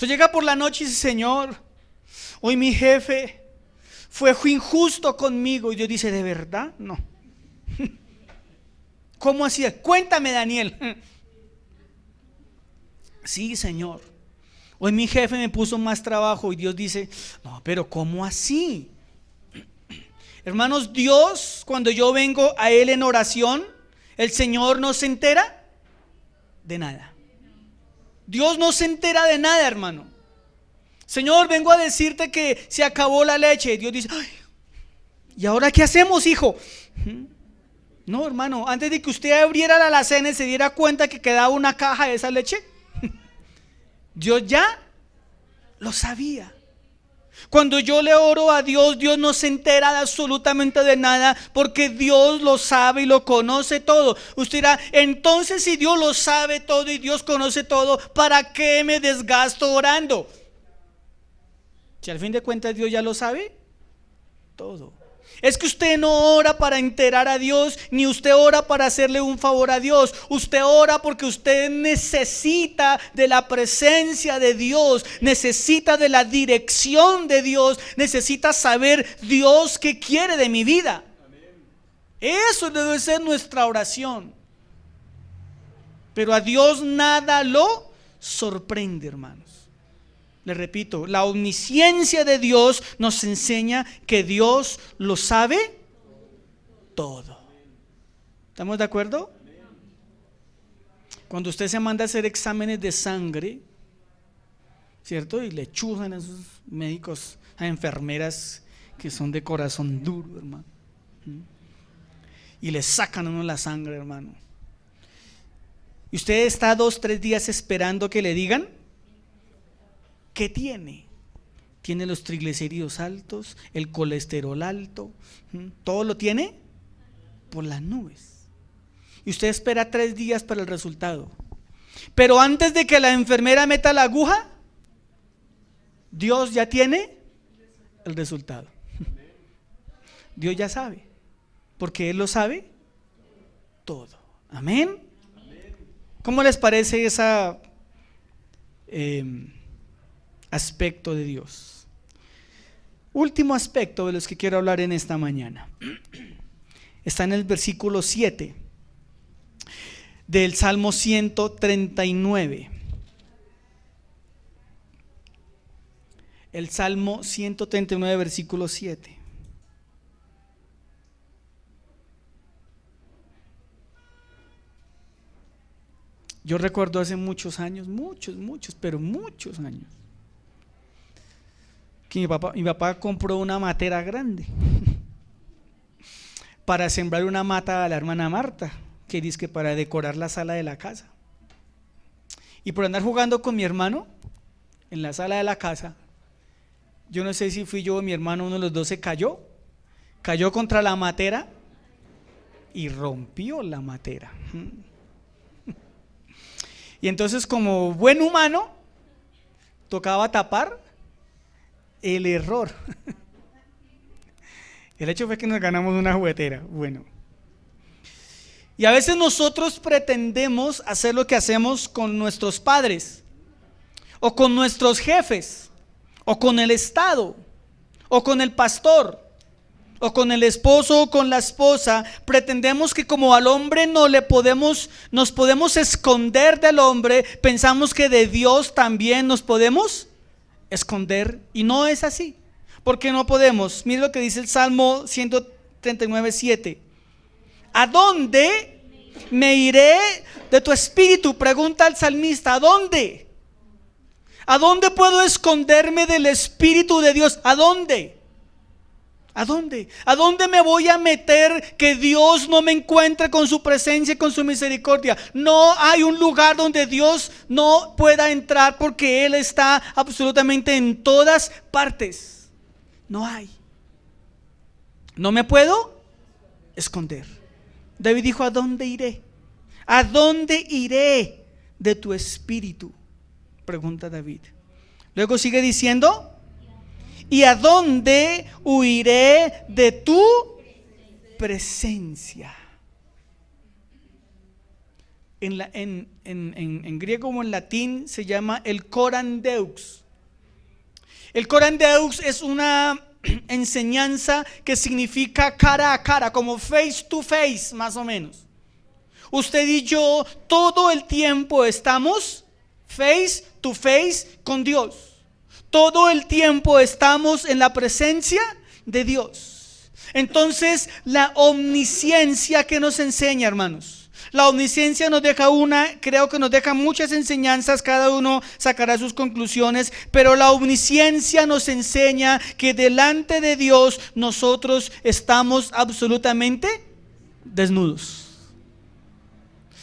Usted llega por la noche y dice: Señor, hoy mi jefe fue injusto conmigo. Y Dios dice: ¿de verdad? No. ¿Cómo así? Cuéntame, Daniel. Sí, Señor, hoy mi jefe me puso más trabajo. Y Dios dice: no, pero ¿cómo así? Hermanos, Dios, cuando yo vengo a Él en oración, el Señor no se entera de nada. Dios no se entera de nada, hermano. Señor, vengo a decirte que se acabó la leche. Dios dice: ay, ¿y ahora qué hacemos, hijo? No, hermano, antes de que usted abriera la alacena y se diera cuenta que quedaba una caja de esa leche, Dios ya lo sabía. Cuando yo le oro a Dios, Dios no se entera de absolutamente de nada, porque Dios lo sabe y lo conoce todo. Usted dirá: entonces, si Dios lo sabe todo y Dios conoce todo, ¿para qué me desgasto orando? Si al fin de cuentas Dios ya lo sabe todo. Es que usted no ora para enterar a Dios, ni usted ora para hacerle un favor a Dios. Usted ora porque usted necesita de la presencia de Dios, necesita de la dirección de Dios, necesita saber: Dios, ¿qué quiere de mi vida? Eso debe ser nuestra oración. Pero a Dios nada lo sorprende, hermanos. Le repito, la omnisciencia de Dios nos enseña que Dios lo sabe todo. ¿Estamos de acuerdo? Cuando usted se manda a hacer exámenes de sangre, ¿cierto? Y le chuzan a esos médicos, a enfermeras que son de corazón duro, hermano. Y le sacan a uno la sangre, hermano. Y usted está 2-3 días esperando que le digan ¿qué tiene? Tiene los triglicéridos altos, el colesterol alto, todo lo tiene por las nubes. Y usted espera 3 días para el resultado. Pero antes de que la enfermera meta la aguja, Dios ya tiene el resultado. Dios ya sabe, porque Él lo sabe todo. Amén. ¿Cómo les parece esa aspecto de Dios? Último aspecto de los que quiero hablar en esta mañana está en el versículo 7 del Salmo 139. El Salmo 139, versículo 7. Yo recuerdo hace muchos años, muchos, pero muchos años, que mi papá compró una matera grande para sembrar una mata a la hermana Marta, que dice que para decorar la sala de la casa. Y por andar jugando con mi hermano en la sala de la casa, yo no sé si fui yo o mi hermano, uno de los dos se cayó contra la matera y rompió la matera. Y entonces, como buen humano, tocaba tapar el error. El hecho fue que nos ganamos una juguetera. Bueno, y a veces nosotros pretendemos hacer lo que hacemos con nuestros padres, o con nuestros jefes, o con el Estado, o con el pastor, o con el esposo o con la esposa. Pretendemos que como al hombre nos podemos esconder del hombre, pensamos que de Dios también nos podemos esconder, y no es así, porque no podemos. Mire lo que dice el Salmo 139, 7. ¿A dónde me iré de tu espíritu? Pregunta el salmista. ¿A dónde? ¿A dónde puedo esconderme del espíritu de Dios? ¿A dónde? ¿A dónde? ¿A dónde me voy a meter que Dios no me encuentre con su presencia y con su misericordia? No hay un lugar donde Dios no pueda entrar, porque Él está absolutamente en todas partes. No hay. No me puedo esconder. David dijo: ¿a dónde iré? ¿A dónde iré de tu espíritu? Pregunta David. Luego sigue diciendo: ¿y a dónde huiré de tu presencia? en griego o en latín se llama el coram deux. El coram deux es una enseñanza que significa cara a cara, como face to face más o menos. Usted y yo todo el tiempo estamos face to face con Dios. Todo el tiempo estamos en la presencia de Dios. Entonces la omnisciencia que nos enseña, hermanos, la omnisciencia nos deja creo que nos deja muchas enseñanzas, cada uno sacará sus conclusiones, pero la omnisciencia nos enseña que delante de Dios nosotros estamos absolutamente desnudos.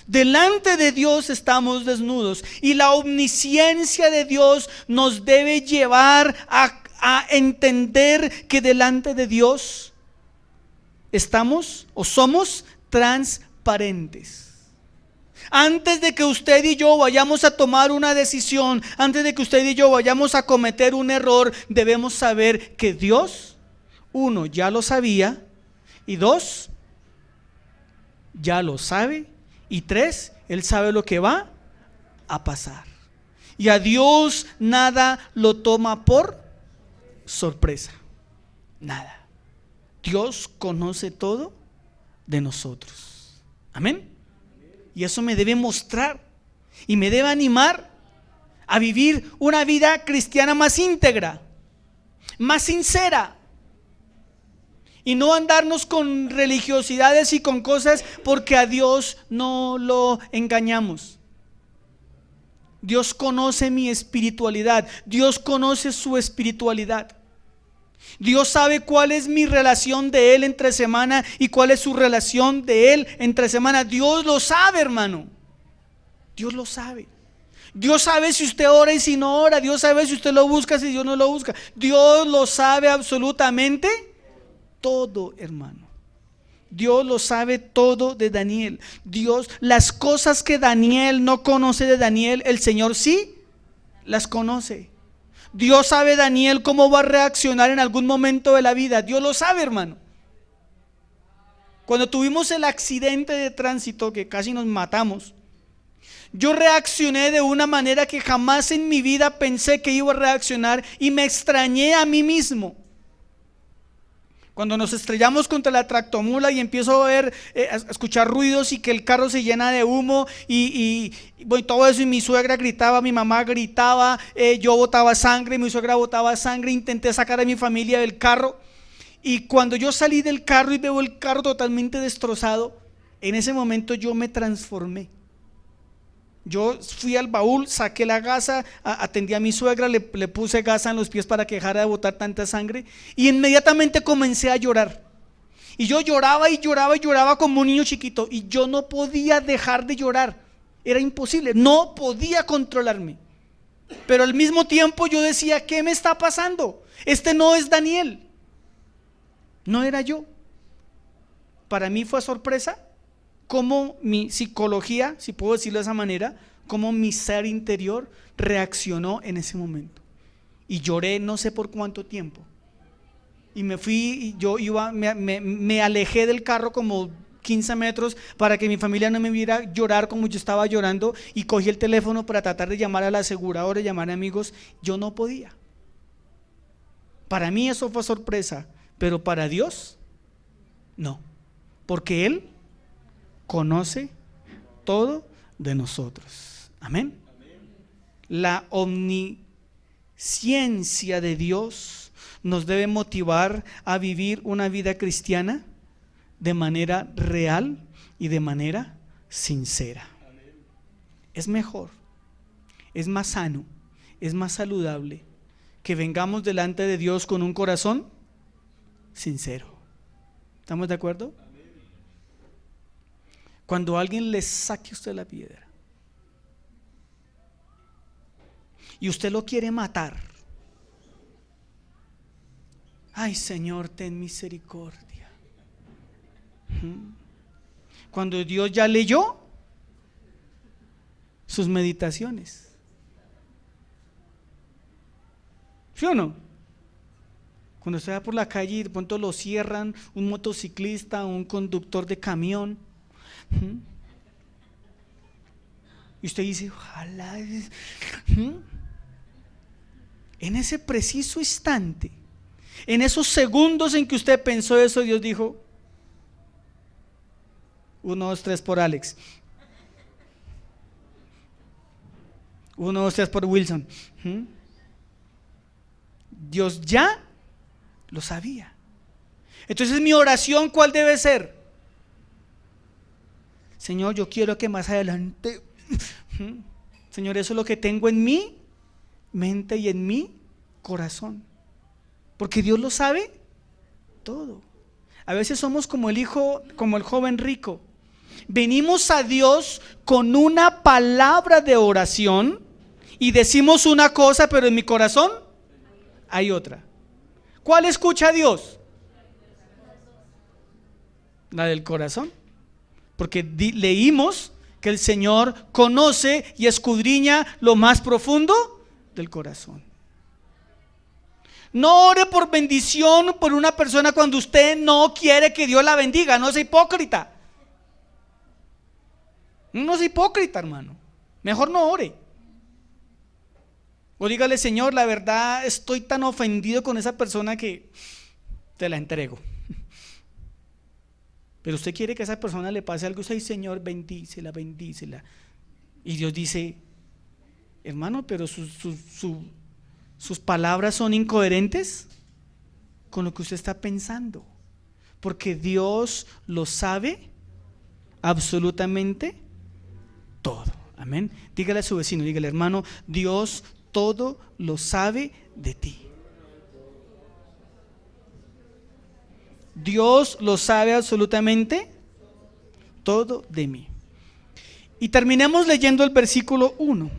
Delante de Dios estamos desnudos, y la omnisciencia de Dios nos debe llevar a entender que delante de Dios estamos o somos transparentes. Antes de que usted y yo vayamos a tomar una decisión, antes de que usted y yo vayamos a cometer un error, debemos saber que Dios, uno, ya lo sabía, y dos, ya lo sabe, y tres, Él sabe lo que va a pasar. Y a Dios nada lo toma por sorpresa, nada. Dios conoce todo de nosotros. Amén. Y eso me debe mostrar y me debe animar a vivir una vida cristiana más íntegra, más sincera, y no andarnos con religiosidades y con cosas, porque a Dios no lo engañamos. Dios conoce mi espiritualidad, Dios conoce su espiritualidad. Dios sabe cuál es mi relación de Él entre semana y cuál es su relación de Él entre semana. Dios lo sabe, hermano. Dios lo sabe. Dios sabe si usted ora y si no ora. Dios sabe si usted lo busca, si Dios no lo busca. Dios lo sabe absolutamente todo, hermano. Dios lo sabe todo de Daniel. Dios, las cosas que Daniel no conoce de Daniel, el Señor sí las conoce. Dios sabe, Daniel, cómo va a reaccionar en algún momento de la vida. Dios lo sabe, hermano. Cuando tuvimos el accidente de tránsito que casi nos matamos, yo reaccioné de una manera que jamás en mi vida pensé que iba a reaccionar, y me extrañé a mí mismo. Cuando nos estrellamos contra la tractomula y empiezo a escuchar ruidos y que el carro se llena de humo y bueno, todo eso, y mi suegra gritaba, mi mamá gritaba, yo botaba sangre, mi suegra botaba sangre, intenté sacar a mi familia del carro, y cuando yo salí del carro y veo el carro totalmente destrozado, en ese momento yo me transformé. Yo fui al baúl, saqué la gasa, atendí a mi suegra, le puse gasa en los pies para que dejara de botar tanta sangre, y inmediatamente comencé a llorar. Y yo lloraba y lloraba y lloraba como un niño chiquito, y yo no podía dejar de llorar. Era imposible, no podía controlarme. Pero al mismo tiempo yo decía, ¿qué me está pasando? Este no es Daniel, no era yo. Para mí fue sorpresa cómo mi psicología, si puedo decirlo de esa manera, cómo mi ser interior reaccionó en ese momento. Y lloré no sé por cuánto tiempo. Y me fui, y me alejé del carro como 15 metros para que mi familia no me viera llorar como yo estaba llorando, y cogí el teléfono para tratar de llamar a la aseguradora, llamar a amigos. Yo no podía. Para mí eso fue sorpresa, pero para Dios no, porque Él conoce todo de nosotros. Amén. La omnisciencia de Dios nos debe motivar a vivir una vida cristiana de manera real y de manera sincera. Es mejor, es más sano, es más saludable que vengamos delante de Dios con un corazón sincero. ¿Estamos de acuerdo? Cuando alguien le saque a usted la piedra y usted lo quiere matar, ay, Señor, ten misericordia. Cuando Dios ya leyó sus meditaciones, ¿sí o no? Cuando usted va por la calle y de pronto lo cierran un motociclista, un conductor de camión, Y usted dice, ojalá. En ese preciso instante, en esos segundos en que usted pensó eso, Dios dijo: 1, 2, 3 por Alex. 1, 2, 3 por Wilson. Dios ya lo sabía. Entonces mi oración, ¿cuál debe ser? Señor, yo quiero que más adelante, Señor, eso es lo que tengo en mi mente y en mi corazón, porque Dios lo sabe todo. A veces somos como el joven rico. Venimos a Dios con una palabra de oración y decimos una cosa, pero en mi corazón hay otra. ¿Cuál escucha a Dios? La del corazón. Porque leímos que el Señor conoce y escudriña lo más profundo del corazón. No ore por bendición por una persona cuando usted no quiere que Dios la bendiga. No sea hipócrita. No sea hipócrita, hermano. Mejor no ore. O dígale: Señor, la verdad estoy tan ofendido con esa persona que te la entrego. Pero usted quiere que a esa persona le pase algo. Usted dice: Señor, bendícela, bendícela. Y Dios dice: hermano, pero sus palabras son incoherentes con lo que usted está pensando, porque Dios lo sabe absolutamente todo. Amén. Dígale a su vecino, dígale: hermano, Dios todo lo sabe de ti. Dios lo sabe absolutamente todo de mí. Y terminemos leyendo el versículo 1.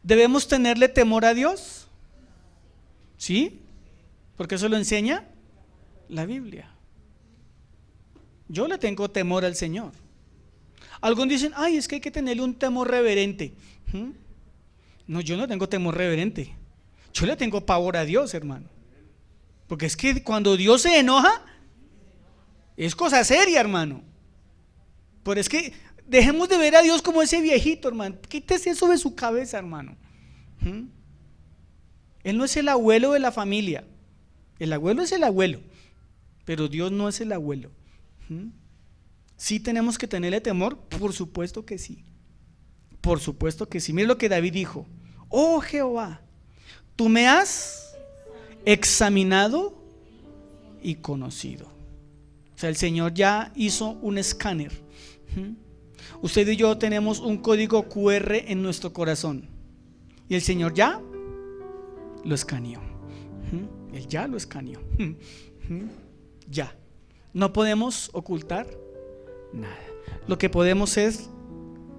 ¿Debemos tenerle temor a Dios? ¿Sí? Porque eso lo enseña la Biblia. Yo le tengo temor al Señor. Algunos dicen: ay, es que hay que tenerle un temor reverente. No, yo no tengo temor reverente. Yo le tengo pavor a Dios, hermano. Porque es que cuando Dios se enoja, es cosa seria, hermano. Pero es que dejemos de ver a Dios como ese viejito, hermano. Quítese eso de su cabeza, hermano. Él no es el abuelo de la familia. El abuelo es el abuelo, pero Dios no es el abuelo. ¿Sí tenemos que tenerle temor? Por supuesto que sí. Por supuesto que sí. Mira lo que David dijo: oh Jehová, tú me has examinado y conocido. O sea, el Señor ya hizo un escáner. Usted y yo tenemos un código QR en nuestro corazón, y el Señor ya lo escaneó. Él ya lo escaneó. Ya. No podemos ocultar nada. Lo que podemos es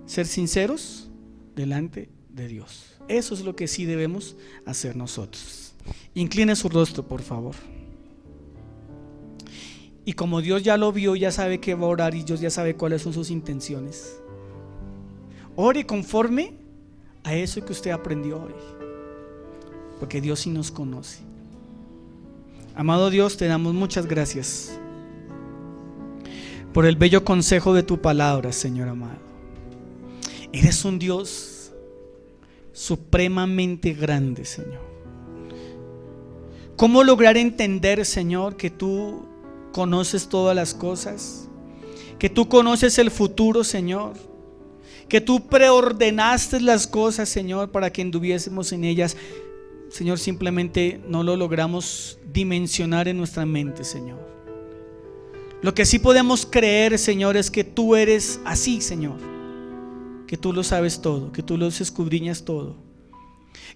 ser sinceros delante de Dios. Eso es lo que sí debemos hacer nosotros. Incline su rostro, por favor. Y como Dios ya lo vio, ya sabe que va a orar, y Dios ya sabe cuáles son sus intenciones, ore conforme a eso que usted aprendió hoy, porque Dios sí nos conoce. Amado Dios, te damos muchas gracias por el bello consejo de tu palabra, Señor amado. Eres un Dios supremamente grande, Señor. ¿Cómo lograr entender, Señor, que tú conoces todas las cosas? Que tú conoces el futuro, Señor. Que tú preordenaste las cosas, Señor, para que anduviésemos en ellas. Señor, simplemente no lo logramos dimensionar en nuestra mente, Señor. Lo que sí podemos creer, Señor, es que tú eres así, Señor. Que tú lo sabes todo, que tú lo escudriñas todo.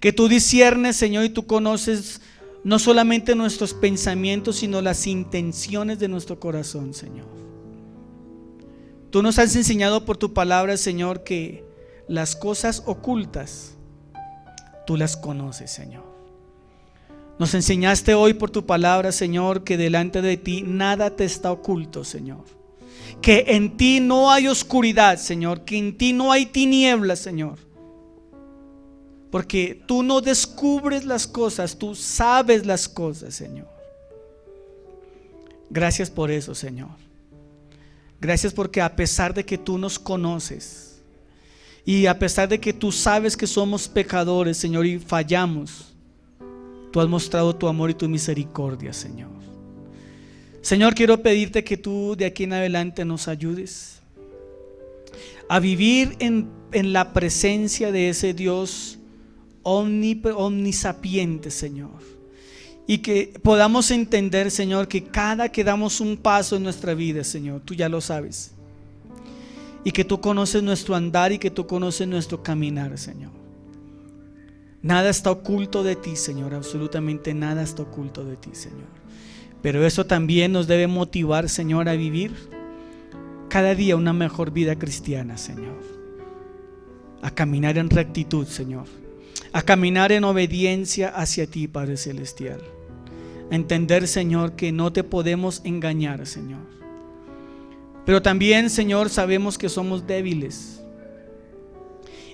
Que tú disciernes, Señor, y tú conoces no solamente nuestros pensamientos, sino las intenciones de nuestro corazón, Señor. Tú nos has enseñado por tu palabra, Señor, que las cosas ocultas tú las conoces, Señor. Nos enseñaste hoy por tu palabra, Señor, que delante de ti nada te está oculto, Señor. Que en ti no hay oscuridad, Señor. Que en ti no hay tinieblas, Señor. Porque tú no descubres las cosas, tú sabes las cosas, Señor. Gracias por eso, Señor. Gracias porque a pesar de que tú nos conoces y a pesar de que tú sabes que somos pecadores, Señor, y fallamos, tú has mostrado tu amor y tu misericordia, Señor. Señor, quiero pedirte que tú de aquí en adelante nos ayudes a vivir en la presencia de ese Dios omnisapiente, Señor. Y que podamos entender, Señor, que cada que damos un paso en nuestra vida, Señor, tú ya lo sabes. Y que tú conoces nuestro andar y que tú conoces nuestro caminar, Señor. Nada está oculto de ti, Señor, absolutamente nada está oculto de ti, Señor. Pero eso también nos debe motivar, Señor, a vivir cada día una mejor vida cristiana, Señor. A caminar en rectitud, Señor. A caminar en obediencia hacia ti, Padre Celestial. A entender, Señor, que no te podemos engañar, Señor. Pero también, Señor, sabemos que somos débiles.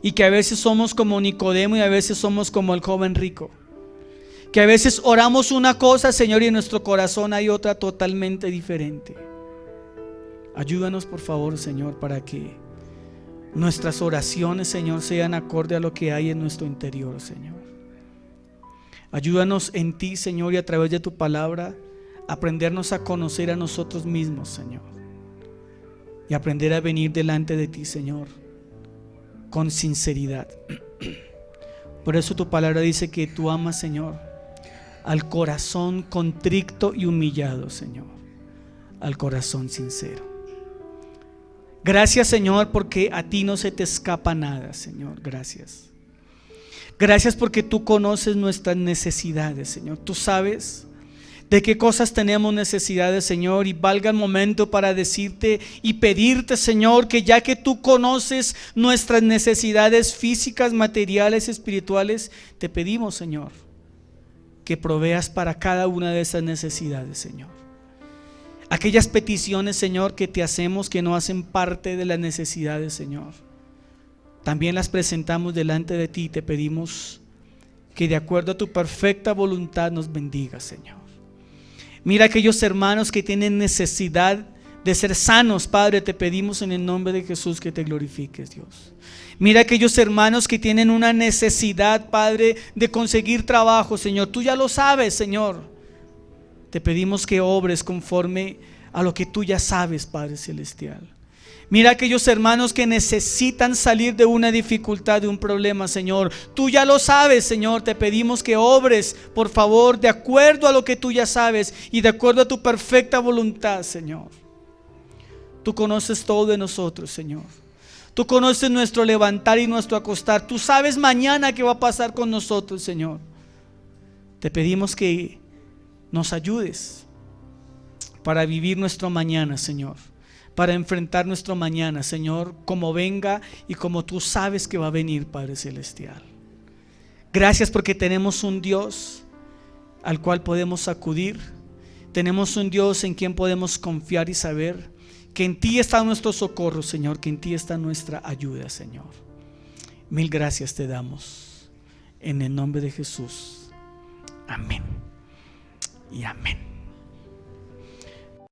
Y que a veces somos como Nicodemo y a veces somos como el joven rico. Que a veces oramos una cosa, Señor, y en nuestro corazón hay otra totalmente diferente. Ayúdanos, por favor, Señor, para que nuestras oraciones, Señor, sean acorde a lo que hay en nuestro interior, Señor. Ayúdanos en ti, Señor, y a través de tu palabra aprendernos a conocer a nosotros mismos, Señor. Y aprender a venir delante de ti, Señor, con sinceridad. Por eso tu palabra dice que tú amas, Señor, al corazón contrito y humillado, Señor, al corazón sincero. Gracias, Señor, porque a ti no se te escapa nada, Señor. Gracias. Gracias porque tú conoces nuestras necesidades, Señor. Tú sabes de qué cosas tenemos necesidades, Señor, y valga el momento para decirte y pedirte, Señor, que ya que tú conoces nuestras necesidades físicas, materiales, espirituales, te pedimos, Señor, que proveas para cada una de esas necesidades, Señor. Aquellas peticiones, Señor, que te hacemos que no hacen parte de las necesidades, Señor, también las presentamos delante de ti y te pedimos que de acuerdo a tu perfecta voluntad nos bendiga, Señor. Mira aquellos hermanos que tienen necesidad de ser sanos, Padre, te pedimos en el nombre de Jesús que te glorifiques, Dios. Mira aquellos hermanos que tienen una necesidad, Padre, de conseguir trabajo, Señor. Tú ya lo sabes, Señor. Te pedimos que obres conforme a lo que tú ya sabes, Padre Celestial. Mira aquellos hermanos que necesitan salir de una dificultad, de un problema, Señor. Tú ya lo sabes, Señor. Te pedimos que obres, por favor, de acuerdo a lo que tú ya sabes y de acuerdo a tu perfecta voluntad, Señor. Tú conoces todo de nosotros, Señor. Tú conoces nuestro levantar y nuestro acostar. Tú sabes mañana qué va a pasar con nosotros, Señor. Te pedimos que nos ayudes para vivir nuestro mañana, Señor. Para enfrentar nuestro mañana, Señor, como venga y como tú sabes que va a venir, Padre Celestial. Gracias porque tenemos un Dios al cual podemos acudir. Tenemos un Dios en quien podemos confiar y saber que en ti está nuestro socorro, Señor, que en ti está nuestra ayuda, Señor. Mil gracias te damos en el nombre de Jesús. Amén y amén.